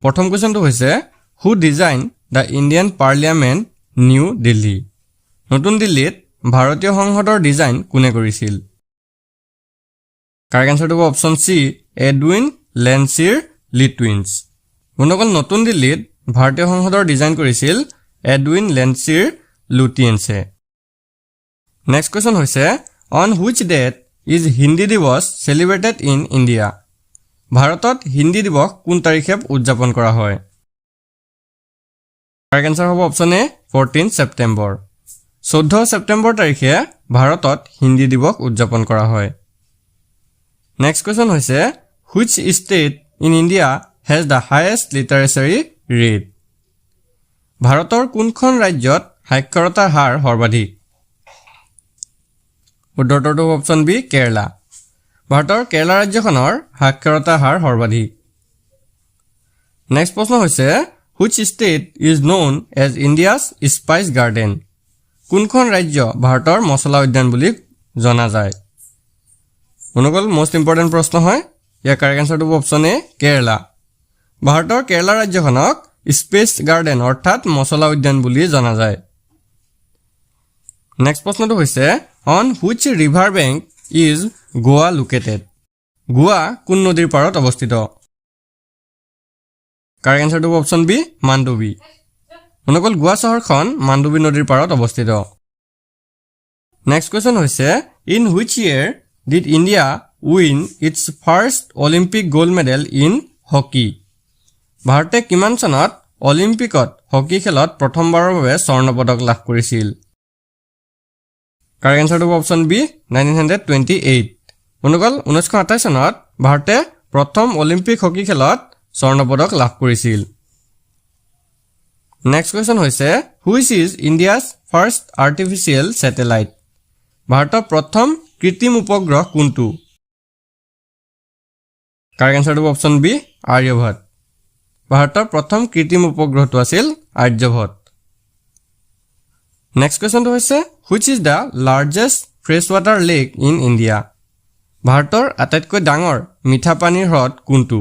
প্ৰথম কোৱেশ্চনটো হৈছে হু design the Indian parliament new Delhi নতুন দিল্লীত ভাৰতীয় সংসদৰ ডিজাইন কোনে কৰিছিল কাৰেক্ট আনসাৰটো হ'ব অপচন সি এডউইন লেনচিৰ লিটুইন্স বন্ধুসকল নতুন দিল্লীত ভাৰতীয় সংসদৰ ডিজাইন কৰিছিল এডউইন লেনচিৰ লুটিয়েন্সে নেক্সট কোৱেশ্চন হৈছে on which date is Hindi Diwas celebrated in India ভাৰতত হিন্দী দিৱস কোন তাৰিখে উদযাপন কৰা হয় কাৰেক্ট আনসাৰ হ'ব অপচন এ 14 ছেপ্টেম্বৰ 14 ছেপ্টেম্বৰ তাৰিখে ভাৰতত হিন্দী দিৱস উদযাপন কৰা হয় নেক্সট কোৱেশ্চন হৈছে which state in India has the highest literacy rate ভাৰতৰ কোনখন ৰাজ্যত সাক্ষৰতাৰ হাৰ সৰ্বাধিক উত্তৰটো অপচন বি কেৰালা ভাৰতৰ কেৰালা ৰাজ্যখনৰ সাক্ষৰতাৰ হাৰ সৰ্বাধিক নেক্সট প্ৰশ্ন হৈছে which state is known as India's spice garden কোনখন ৰাজ্য ভাৰতৰ মছলা উদ্যান বুলি জনা যায় বন্ধুসকল মোষ্ট ইম্পৰ্টেণ্ট প্ৰশ্ন হয় ইয়াৰ কাৰেক্ট আনসাৰটো হ'ব অপচন এ কেৰালা ভাৰতৰ কেৰালা ৰাজ্যখনক স্পেচ গাৰ্ডেন অৰ্থাৎ মছলা উদ্যান বুলি জনা যায় নেক্সট প্ৰশ্নটো হৈছে on which river bank is Goa located Goa কোন নদীৰ পাৰত অৱস্থিত কাৰেক্ট আনসাৰটো হ'ব অপচন বি মাণ্ডৱী বন্ধুসকল গোৱা চহৰখন মাণ্ডৱী নদীৰ পাৰত অৱস্থিত নেক্সট কুৱেশ্চন হৈছে in which year did India win its first Olympic gold medal in hockey ভাৰতে কিমান চনত অলিম্পিকত হকী খেলত প্ৰথমবাৰৰ বাবে স্বৰ্ণ পদক লাভ কৰিছিল কাৰেক্ট আনসাৰটো হ'ব অপচন বি 1928 বন্ধুসকল 1928 চনত ভাৰতে প্ৰথম অলিম্পিক হকী খেলত স্বৰ্ণ পদক লাভ কৰিছিল নেক্সট কুৱেশ্চন হৈছে which is India's first artificial satellite ভাৰতৰ প্ৰথম কৃত্ৰিম উপগ্ৰহ কোনটো কাৰেক্ট আনসাৰটো হ'ব অপচন বি আৰ্যভট্ট ভাৰতৰ প্ৰথম কৃত্ৰিম উপগ্ৰহটো আছিল আৰ্যভট্ট নেক্সট কুৱেশ্চনটো হৈছে which is the largest fresh water lake in India ভাৰতৰ আটাইতকৈ ডাঙৰ মিঠা পানীৰ হ্ৰদ কোনটো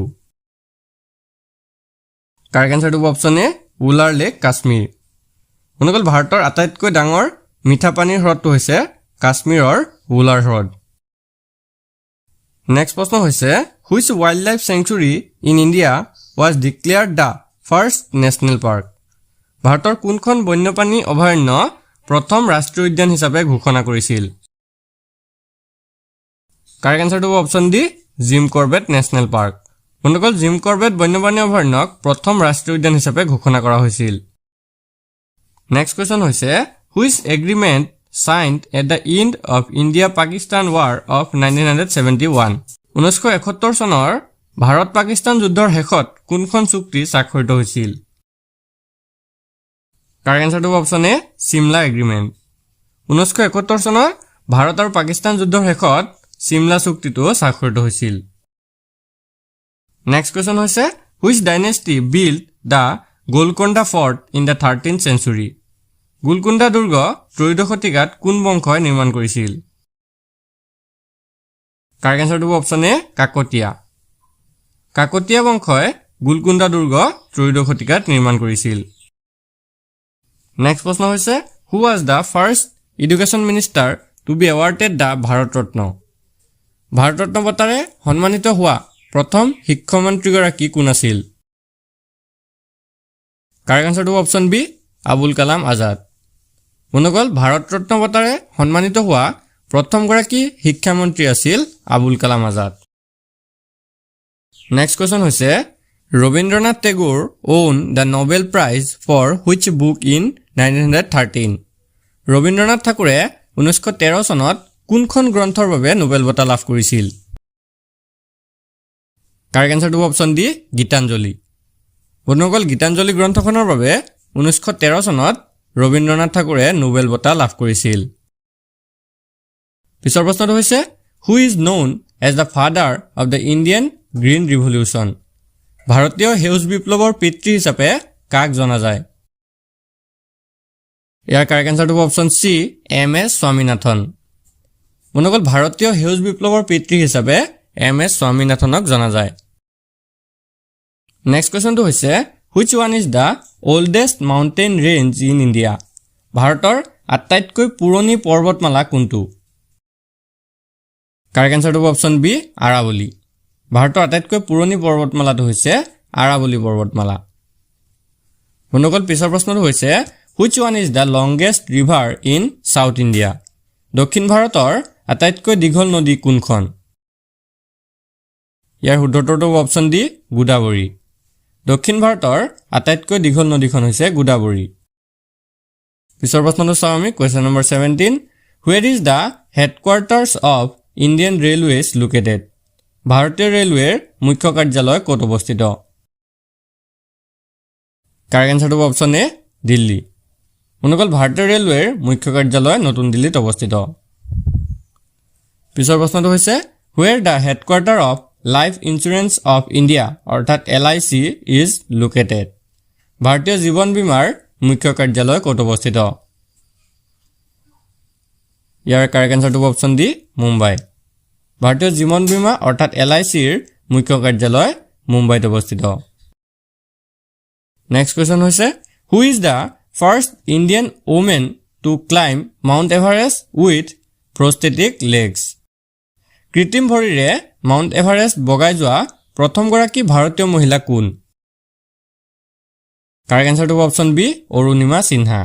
কাৰেক্ট আনসাৰটো হ'ব অপচন এ উলাৰ লেক কাশ্মীৰ বন্ধুসকল ভাৰতৰ আটাইতকৈ ডাঙৰ মিঠা পানীৰ হ্ৰদটো হৈছে কাশ্মীৰৰ উলাৰ হ্ৰদ নেক্সট প্ৰশ্ন হৈছে which wild life sanctuary in India was declared the first national park ভাৰতৰ কোনখন বন্যপ্ৰাণী অভয়াৰণ্য প্ৰথম ৰাষ্ট্ৰীয় উদ্যান হিচাপে ঘোষণা কৰিছিল কাৰেক্ট আনসাৰটো হ'ব option D Jim Corbett national park বন্ধুসকল জিম কৰবেট বন্যপ্ৰাণী অভয়াৰণ্যক প্ৰথম ৰাষ্ট্ৰীয় উদ্যান হিচাপে ঘোষণা কৰা হৈছিল নেক্সট কুৱেশ্চন হৈছে which agreement signed at the end of India-Pakistan War of 1971 1971 চনৰ ভাৰত পাকিস্তান যুদ্ধৰ শেষত কোনখন চুক্তি স্বাক্ষৰিত হৈছিল কাৰেক্ট আনসাৰটো অপচন এ চিমলা এগ্ৰিমেণ্ট 1971 চনৰ ভাৰত আৰু পাকিস্তান যুদ্ধৰ শেষত চিমলা চুক্তিটো স্বাক্ষৰিত হৈছিল নেক্সট কুৱেশ্চন হৈছে which dynasty build the Golconda fort in the 13th century Golconda দুৰ্গ ত্ৰয়োদশ শতিকাত কোন বংশই নিৰ্মাণ কৰিছিল কাৰেক্ট আনসাৰটো হ'ব অপচন এ কাকতীয়া বংশই গোলকুণ্ডা দুৰ্গ ত্ৰয়োদশ শতিকাত নিৰ্মাণ কৰিছিল নেক্সট প্ৰশ্ন হৈছে who was the first education minister to be awarded the Bharat Ratna Bharat Ratna বঁটাৰে সন্মানিত হোৱা প্ৰথম শিক্ষামন্ত্ৰীগৰাকী কোন আছিল কাৰেক্ট আনসাৰটো হ'ব অপচন বি আবুল কালাম আজাদ বন্ধুসকল ভাৰত ৰত্ন বঁটাৰে সন্মানিত হোৱা প্ৰথমগৰাকী শিক্ষামন্ত্ৰী আছিল আবুল কালাম আজাদ নেক্সট কুৱেশ্চন হৈছে Rabindranath Tagore won the Nobel prize for which book in 1913 Rabindranath ঠাকুৰে 1913 চনত কোনখন গ্ৰন্থৰ বাবে নোবেল বঁটা লাভ কৰিছিল কাৰেক্ট আনসাৰটো অপচন ডি গীতাঞ্জলি বন্ধুসকল গীতাঞ্জলি গ্ৰন্থখনৰ বাবে 1913 চনত ৰবীন্দ্ৰনাথ ঠাকুৰে নোবেল বঁটা লাভ কৰিছিল পিছৰ প্ৰশ্নটো হৈছে who is known as the father of the Indian green revolution ভাৰতীয় সেউজ বিপ্লৱৰ পিতৃ হিচাপে কাক জনা যায় ইয়াৰ কাৰেক্ট আনসাৰটো হ'ব option C M S Swaminathan বন্ধুসকল ভাৰতীয় সেউজ বিপ্লৱৰ পিতৃ হিচাপে এম এছ স্বামীনাথনক জনা যায় নেক্সট কুৱেশ্যনটো হৈছে which one is the oldest mountain range in India ভাৰতৰ আটাইতকৈ পুৰণি পৰ্বতমালা কোনটো কাৰেক্ট এনসাৰটো হ'ব অপশ্যন বি আৰাৱলী ভাৰতৰ আটাইতকৈ পুৰণি পৰ্বতমালাটো হৈছে আৰাৱলী পৰ্বতমালা বন্ধুসকল পিছৰ প্ৰশ্নটো হৈছে which one is the longest river in south India দক্ষিণ ভাৰতৰ আটাইতকৈ দীঘল নদী কোনখন ইয়াৰ শুদ্ধ উত্তৰটো হ'ব অপশ্যন ডি গোদাবৰী দক্ষিণ ভাৰতৰ আটাইতকৈ দীঘল নদীখন হৈছে গোদাবৰী পিছৰ প্ৰশ্নটো চাওঁ আমি question number 17 where is the headquarters of Indian railways located ভাৰতীয় ৰেলৱেৰ মুখ্য কাৰ্যালয় ক'ত অৱস্থিত কাৰেক্ট এনসাৰটো হ'ব অপশ্যন এ দিল্লী বন্ধুসকল ভাৰতীয় ৰেলৱেৰ মুখ্য কাৰ্যালয় নতুন দিল্লীত অৱস্থিত পিছৰ প্ৰশ্নটো হৈছে where the headquarter of life insurance of India অৰ্থাৎ LIC ইজ লোকেটেড ভাৰতীয় জীৱন বীমাৰ মুখ্য কাৰ্যালয় ক'ত অৱস্থিত ইয়াৰ কাৰেক্ট এনসাৰটো হ'ব অপশ্যন ডি মুম্বাই ভাৰতীয় জীৱন বীমা অৰ্থাৎ LICৰ মুখ্য কাৰ্যালয় মুম্বাইত অৱস্থিত নেক্সট কুৱেশ্যন হৈছে who is the first Indian women to climb mount Everest with prosthetic legs কৃত্ৰিম ভৰিৰে মাউণ্ট এভাৰেষ্ট বগাই যোৱা প্ৰথমগৰাকী ভাৰতীয় মহিলা কোন কাৰেক্ট এনসাৰটো হ'ব অপশ্যন বি অৰুণিমা সিনহা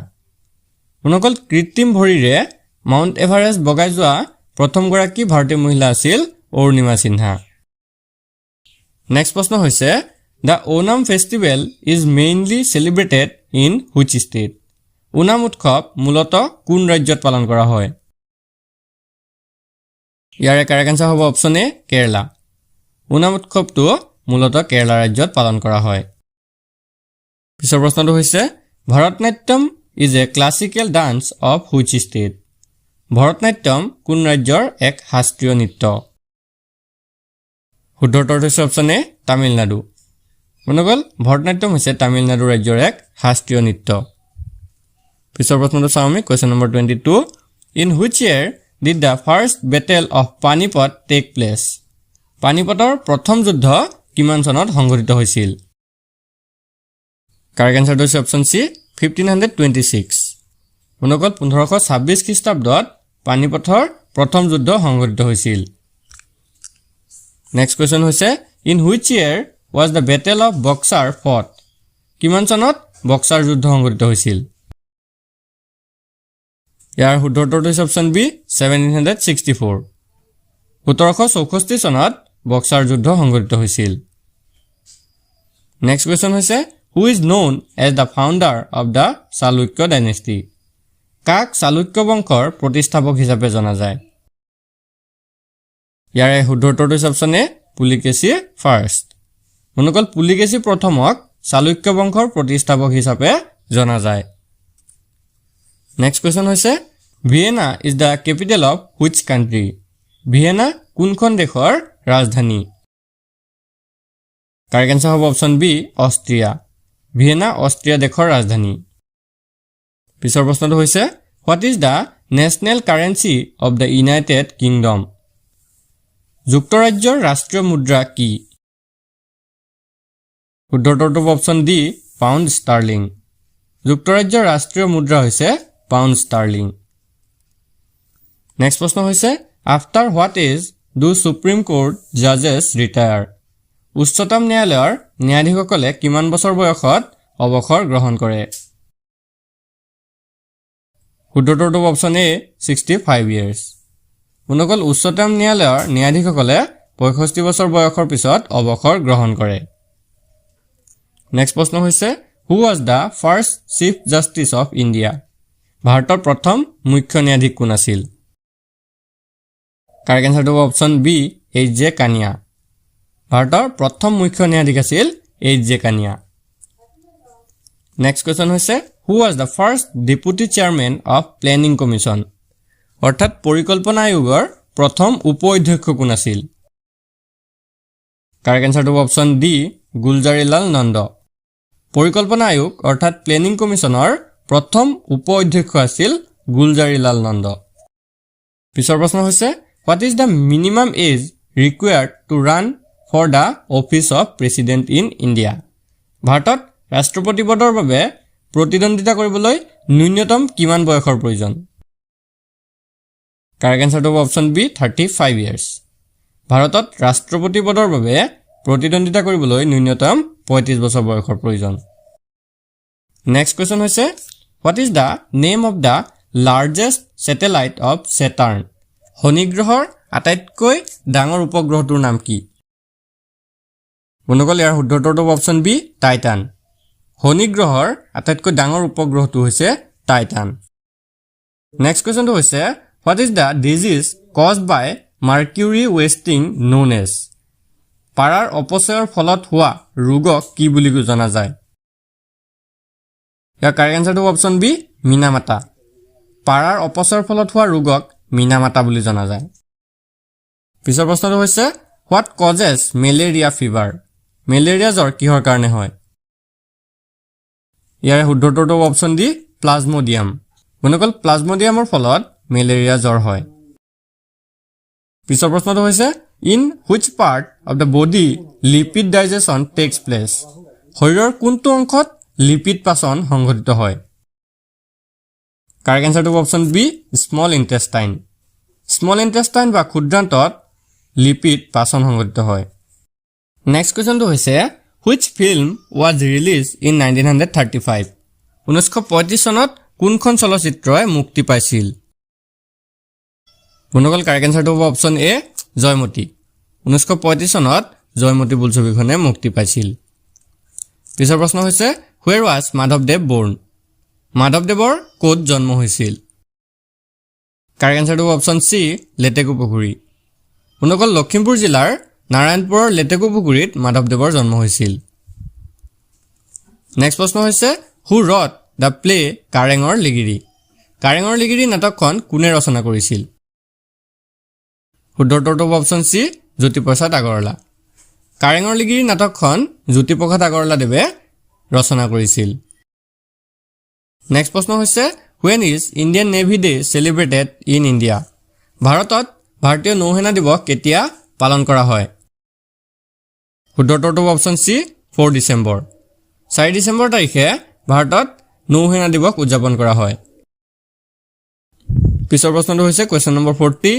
বন্ধুসকল কৃত্ৰিম ভৰিৰে মাউণ্ট এভাৰেষ্ট বগাই যোৱা প্ৰথমগৰাকী ভাৰতীয় মহিলা আছিল অৰুণিমা সিনহা নেক্সট প্ৰশ্ন হৈছে the Onam festival is mainly celebrated in which state Onam উৎসৱ মূলতঃ কোন ৰাজ্যত পালন কৰা হয় ইয়াৰে কাৰেক্ট এনসাৰ হ'ব অপশ্যন এ কেৰালা ওনাম উৎসৱটো মূলতঃ কেৰালা ৰাজ্যত পালন কৰা হয় পিছৰ প্ৰশ্নটো হৈছে Bharatanatyam is a classical dance of which state Bharatanatyam কোন ৰাজ্যৰ এক শাস্ত্ৰীয় নৃত্য শুদ্ধ উত্তৰটো হৈছে অপশ্যন এ তামিলনাডু বন্ধুসকল ভাৰতনাট্যম হৈছে তামিলনাডু ৰাজ্যৰ এক শাস্ত্ৰীয় নৃত্য পিছৰ প্ৰশ্নটো চাওঁ আমি question number 22 in which year did the first battle of Panipat take place পানিপটৰ প্ৰথম যুদ্ধ কিমান চনত সংঘটিত হৈছিল কাৰেক্ট এনসাৰটো হৈছে অপশ্যন চি 1526 বন্ধুসকল 1526 খ্ৰীষ্টাব্দত পানিপথৰ প্ৰথম যুদ্ধ সংঘটিত হৈছিল নেক্সট কুৱেশ্যন হৈছে in which year was the battle of Buxar fought কিমান চনত বক্সাৰ যুদ্ধ সংঘটিত হৈছিল ইয়াৰ শুদ্ধ উত্তৰটো হৈছে অপশ্যন বি 1764 1764 চনত বক্সাৰ যুদ্ধ সংঘটিত হৈছিল নেক্সট কুৱেশ্যন হৈছে who is known as the founder of the Chalukya dynasty কাক চালুক্য বংশৰ প্ৰতিষ্ঠাপক হিচাপে জনা যায় ইয়াৰে শুদ্ধ উত্তৰটো হৈছে অপশ্যন এ পুলিকেশী ফাৰ্ষ্ট বন্ধুসকল পুলিকেশী প্ৰথমক চালুক্য বংশৰ প্ৰতিষ্ঠাপক হিচাপে জনা যায় নেক্সট কুৱেশ্যন হৈছে Vienna is the capital of which country Vienna কোনখন দেশৰ ৰাজধানী কাৰেক্ট এনসাৰ হ'ব option B Austria Vienna Austria দেশৰ ৰাজধানী পিছৰ প্ৰশ্নটো হৈছে what is the national currency of the United Kingdom যুক্তৰাজ্যৰ ৰাষ্ট্ৰীয় মুদ্ৰা কি শুদ্ধ উত্তৰটো হ'ব অপশ্যন ডি পাউণ্ড ষ্টাৰ্লিং যুক্তৰাজ্যৰ ৰাষ্ট্ৰীয় মুদ্ৰা হৈছে পাউণ্ড ষ্টাৰ্লিং নেক্সট প্ৰশ্ন হৈছে after what age do Supreme Court জাজেছ ৰিটায়াৰ উচ্চতম ন্যায়ালয়ৰ ন্যায়াধীশসকলে কিমান বছৰ বয়সত অৱসৰ গ্ৰহণ কৰে শুদ্ধ উত্তৰটো হ'ব অপশ্যন এ 65 years বন্ধুসকল উচ্চতম ন্যায়ালয়ৰ ন্যায়াধীশসকলে 65 বছৰ বয়সৰ পিছত অৱসৰ গ্ৰহণ কৰে নেক্সট প্ৰশ্ন হৈছে who was the first chief justice of India ভাৰতৰ প্ৰথম মুখ্য ন্যায়াধীশ কোন আছিল কাৰেক্ট এনসাৰটো হ'ব অপশ্যন বি H.J. কানিয়া ভাৰতৰ প্ৰথম মুখ্য ন্যায়াধীশ আছিল H.J. কানিয়া নেক্সট কুৱেশ্যন হৈছে who was the first deputy chairman of planning commission অৰ্থাৎ পৰিকল্পনা আয়োগৰ প্ৰথম উপ অধ্যক্ষ কোন আছিল কাৰেক্ট এনসাৰটো হ'ব অপশ্যন ডি গুলজাৰিলাল নন্দ পৰিকল্পনা আয়োগ অৰ্থাৎ প্লেনিং কমিশ্যনৰ প্ৰথম উপ অধ্যক্ষ আছিল গুলজাৰিলাল নন্দ পিছৰ প্ৰশ্ন হৈছে what is the minimum age required to run for the office of president in India ভাৰতত ৰাষ্ট্ৰপতি পদৰ বাবে প্ৰতিদ্বন্দ্বিতা কৰিবলৈ ন্যূনতম কিমান বয়সৰ প্ৰয়োজন? কাৰেক্ট এনসাৰটো হ'ব অপশ্যন বি 35 ইয়াৰ্ছ। ভাৰতত ৰাষ্ট্ৰপতি পদৰ বাবে প্ৰতিদ্বন্দ্বিতা কৰিবলৈ ন্যূনতম 35 বছৰ বয়সৰ প্ৰয়োজন। নেক্সট কুৱেশ্যন হৈছে what is the name of the largest satellite of Saturn? শনি গ্ৰহৰ আটাইতকৈ ডাঙৰ উপগ্ৰহটোৰ নাম কি? বন্ধুসকল ইয়াৰ শুদ্ধ উত্তৰটো হ'ব অপশ্যন বি টাইটান। শনি গ্ৰহৰ আটাইতকৈ ডাঙৰ উপগ্ৰহটো হৈছে টাইটান। নেক্সট কুৱেশ্যনটো হৈছে what is the disease caused by mercury wasting known as? পাৰাৰ অপচয়ৰ ফলত হোৱা ৰোগক কি বুলি জনা যায়? ইয়াৰ কাৰেক্ট এনসাৰটো হ'ব অপশ্যন বি মিনামাতা। পাৰাৰ অপচয়ৰ ফলত হোৱা ৰোগক মিনামাতা বুলি জনা যায়। পিছৰ প্ৰশ্নটো হৈছে what causes malaria fever? Malaria জ্বৰ কিহৰ কাৰণে হয়? ইয়াৰে শুদ্ধ উত্তৰটো হ'ব অপশ্যন ডি প্লাজমডিয়াম। বন্ধুসকল প্লাজমডিয়ামৰ ফলত মেলেৰিয়া জ্বৰ হয়। পিছৰ প্ৰশ্নটো হৈছে in which part of the body lipid digestion takes place? শৰীৰৰ কোনটো অংশত লিপিড পাচন সংঘটিত হয়? কাৰেক্ট এনসাৰটো হ'ব option B small intestine. Small intestine বা ক্ষুদ্ৰান্তত লিপিড পাচন সংঘটিত হয়। নেক্সট কুৱেশ্যনটো হৈছে which film was release in 1935? 1935 চনত কোনখন চলচ্চিত্ৰই মুক্তি পাইছিল? বন্ধুসকল কাৰেক্ট এনসাৰটো হ'ব অপশ্যন এ জয়মতী। 1935 চনত জয়মতী বোলছবিখনে মুক্তি পাইছিল। পিছৰ প্ৰশ্ন হৈছে হুৱেৰ ৱাজ মাধৱদেৱ বৰ্ণ? মাধৱদেৱৰ ক'ত জন্ম হৈছিল? কাৰেক্ট এনসাৰটো হ'ব অপশ্যন চি লেটেকু পুখুৰী। বন্ধুসকল লখিমপুৰ জিলাৰ নাৰায়ণপুৰৰ লেটেকু পুখুৰীত মাধৱদেৱৰ জন্ম হৈছিল। নেক্সট প্ৰশ্ন হৈছে হু ৰট দ্য প্লে কাৰেঙৰ লিগিৰি? কাৰেঙৰ লিগিৰি নাটকখন কোনে ৰচনা কৰিছিল? শুদ্ধ উত্তৰটো হ'ব অপশ্যন চি জ্যোতিপ্ৰসাদ আগৰৱালা। কাৰেঙৰ লিগিৰি নাটকখন জ্যোতিপ্ৰসাদ আগৰৱালাদেৱে ৰচনা কৰিছিল। নেক্সট প্ৰশ্ন হৈছে when is Indian navy day celebrated in India? ভাৰতত ভাৰতীয় নৌসেনা দিৱস কেতিয়া পালন কৰা হয়? শুদ্ধ উত্তৰটো হ'ব অপশ্যন চি 4 ডিচেম্বৰ। 4 ডিচেম্বৰ তাৰিখে ভাৰতত নৌসেনা দিৱস উদযাপন কৰা হয়। পিছৰ প্ৰশ্নটো হৈছে question number 40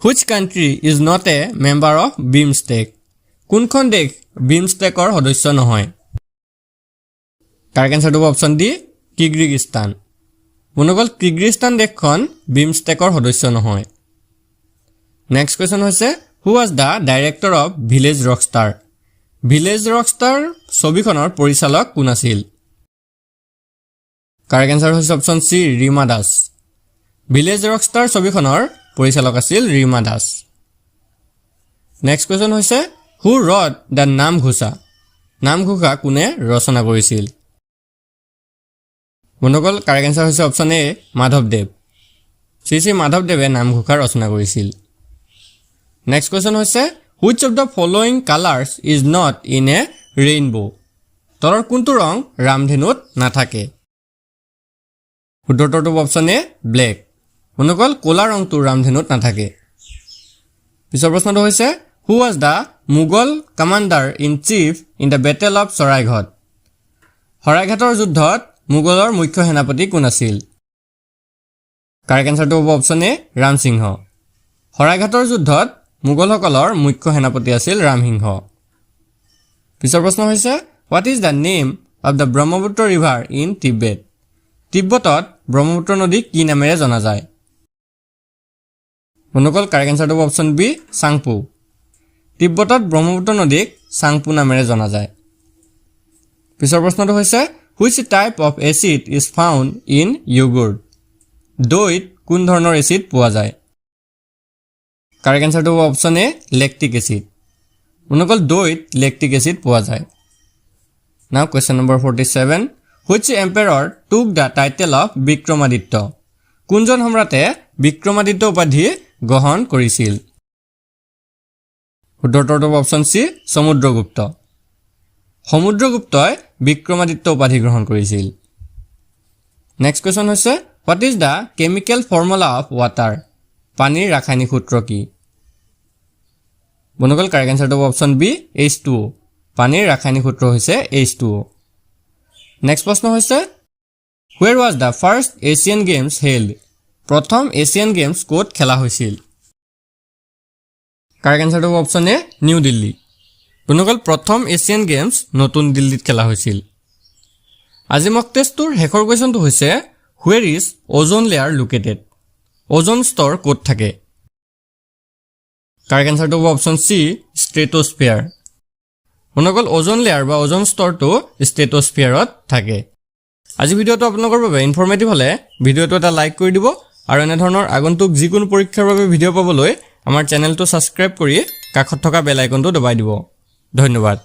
which country is not a member of BIMSTEC? কোনখন দেশ বিমষ্টেকৰ সদস্য নহয়? কাৰেক্ট এনসাৰটো হ'ব অপশ্যন ডি কিৰ্গিজস্তান। বন্ধুসকল কিৰ্গিজস্তান দেশখন বিমষ্টেকৰ সদস্য নহয়। নেক্সট কুৱেশ্যন হৈছে who was the director of Village Rockstar? Village Rockstar ছবিখনৰ পৰিচালক কোন আছিল? কাৰেক্ট এনসাৰ হৈছে অপশ্যন চি ৰীমা দাস। ভিলেজ ৰকষ্টাৰ ছবিখনৰ পৰিচালক আছিল ৰীমা দাস। নেক্সট কুৱেশ্যন হৈছে who wrote the Namghosa? Namghosa কোনে ৰচনা কৰিছিল? বন্ধুসকল কাৰেক্ট এনসাৰ হৈছে অপশ্যন এ মাধৱদেৱ। শ্ৰী শ্ৰী মাধৱদেৱে নামঘোষা ৰচনা কৰিছিল। নেক্সট কুৱেশ্যন হৈছে which of the following colours is not in a rainbow? তলৰ কোনটো ৰং ৰামধেনুত নাথাকে? শুদ্ধ উত্তৰটো অপশ্যন এ ব্লেক। বন্ধুসকল ক'লা ৰংটো ৰামধেনুত নাথাকে। পিছৰ প্ৰশ্নটো হৈছে who was the Mughal commander in chief in the battle of Saraighat? শৰাইঘাটৰ যুদ্ধত মোগলৰ মুখ্য সেনাপতি কোন আছিল? কাৰেক্ট এনসাৰটো হ'ব অপশ্যন এ ৰামসিংহ। শৰাইঘাটৰ যুদ্ধত মোগলসকলৰ মুখ্য সেনাপতি আছিল ৰামসিংহ। পিছৰ প্ৰশ্ন হৈছে what is the name of the Brahmaputra river in Tibet? তিব্বতত ব্ৰহ্মপুত্ৰ নদীক কি নামেৰে জনা যায়? বন্ধুসকল কাৰেক্ট এনসাৰটো হ'ব অপশ্যন বি চাংপু। তিব্বতত ব্ৰহ্মপুত্ৰ নদীক চাংপু নামেৰে জনা যায়। পিছৰ প্ৰশ্নটো হৈছে which type of acid is found in yoghurt? দৈত কোন ধৰণৰ এচিড পোৱা যায়? কাৰেক্ট এনসাৰটো হ'ব অপশ্যন এ লেক্টিক এচিড। বন্ধুসকল দৈত লেক্টিক এচিড পোৱা যায়। নাও question number 47 which এম্পেৰৰ took the title of Vikramaditya? কোনজন সম্ৰাটে বিক্ৰমাদিত্য উপাধি গ্ৰহণ কৰিছিল? শুদ্ধ উত্তৰটো হ'ব অপশ্যন চি সমুদ্ৰগুপ্ত। সমুদ্ৰগুপ্তই বিক্ৰমাদিত্য উপাধি গ্ৰহণ কৰিছিল। নেক্সট কুৱেশ্যন হৈছে what is the chemical formula of water? পানীৰ ৰাসায়নিক সূত্ৰ কি? বন্ধুসকল কাৰেক্ট এনসাৰটো হ'ব অপশ্যন বি H2O। পানীৰ ৰাসায়নিক সূত্ৰ হৈছে H2O। নেক্সট প্ৰশ্ন হৈছে Where was the first Asian Games held? প্ৰথম এছিয়ান গেমছ ক'ত খেলা হৈছিল? কাৰেক্ট এনসাৰটো হ'ব অপচন এ নিউ দিল্লী। বন্ধুসকল প্ৰথম এছিয়ান গেমছ নতুন দিল্লীত খেলা হৈছিল। আজি মক টেষ্টটোৰ শেষৰ কুৱেশ্যনটো হৈছে Where is ozone layer located? ওজন স্তৰ ক'ত থাকে? কাৰেক্ট এনসাৰটো হ'ব অপচন চি স্ট্ৰেটোস্ফিয়াৰ। বন্ধুসকল ওজন লেয়াৰ বা ওজন স্তৰটো স্ট্ৰেটোস্ফিয়াৰত থাকে। আজি ভিডিঅ'টো আপোনালোকৰ বাবে ইনফৰমেটিভ হ'লে ভিডিঅ'টো এটা লাইক কৰি দিব আৰু এনে ধৰণৰ আগন্তুক যিকোনো পৰীক্ষাৰ বাবে ভিডিঅ' পাবলৈ আমাৰ চেনেলটো ছাবস্ক্ৰাইব কৰি কাষত থকা বেল আইকনটো দবাই দিব। ধন্যবাদ।